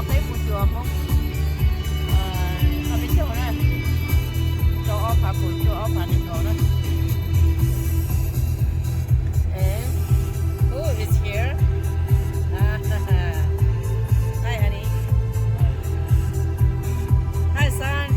thấy một chùa không nó biết chỗ này chỗ ở phá bụi chỗ ở phá định đó đó and who is here hi honey hi son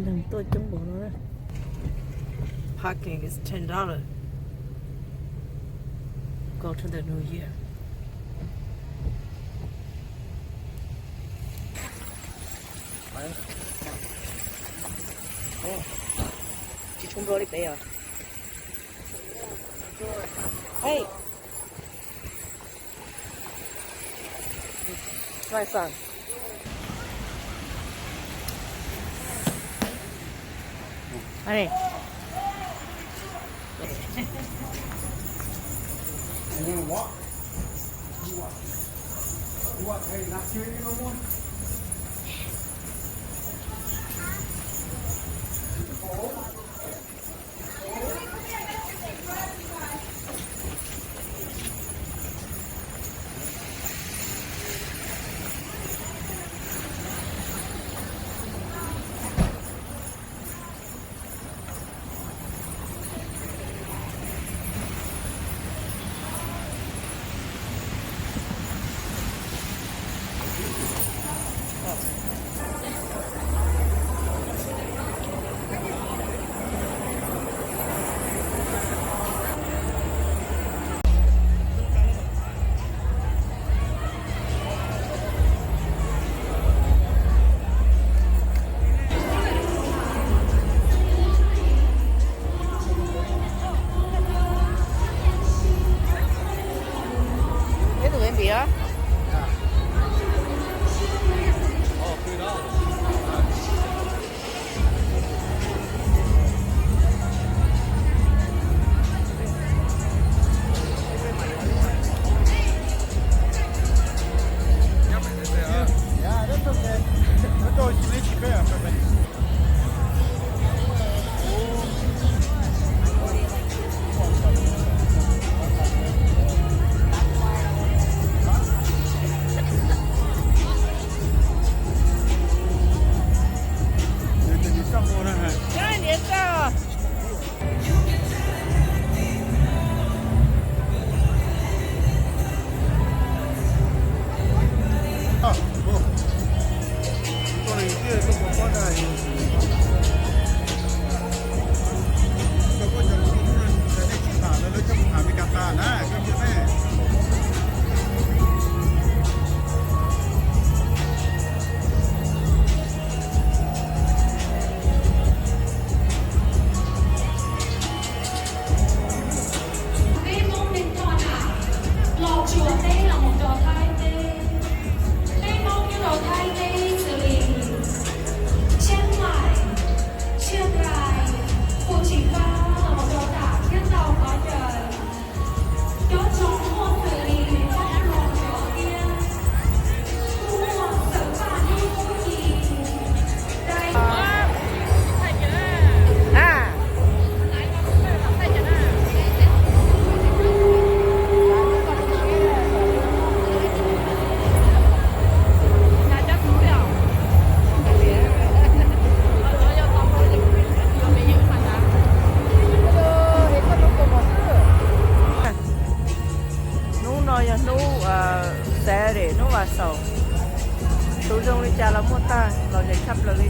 đừng tôi trong bộ nó parking is $10 go to the New Year chị冲玻璃杯啊 hey my son Honey. You want to walk? You walk. You walk. Hey, not hearing you no more? là mua ta rồi để khắp là đi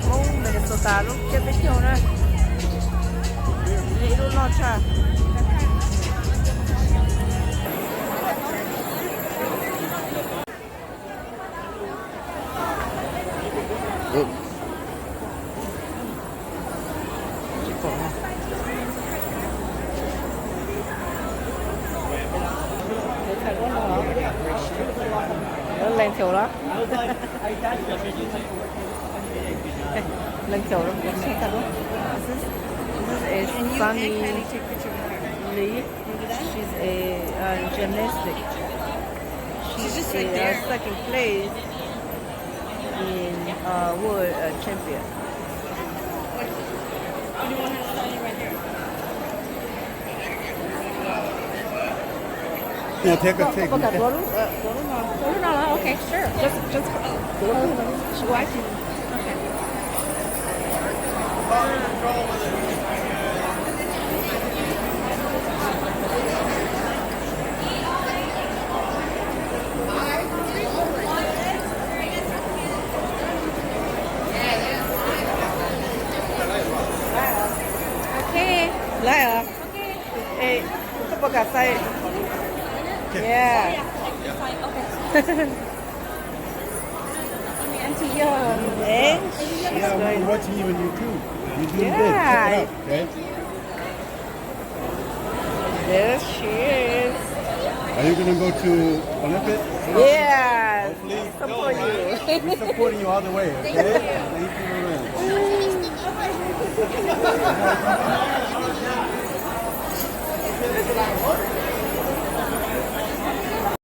mua mình số ta lúc chết biết nhiều nữa đi luôn lo cha lên thiểu đó. Lên thiểu đó. This is Sunny Lee. She's a gymnastic. She's just right in there. second place in world champion. What do you want her to sign right here? Yeah, take a take. Có cả Tuấn Tuấn nào là okay, sure. Just she watching. Okay. Okay. Lại à? Ê, có cả say. Yeah. Auntie Young. And she's Yeah, we're going. watching you on YouTube. You're doing Yeah. good. Check it out, okay? There she is. Are you gonna go to Olympic? Yeah. Hopefully. Support you. We're supporting you all the way, okay? Thank you very much.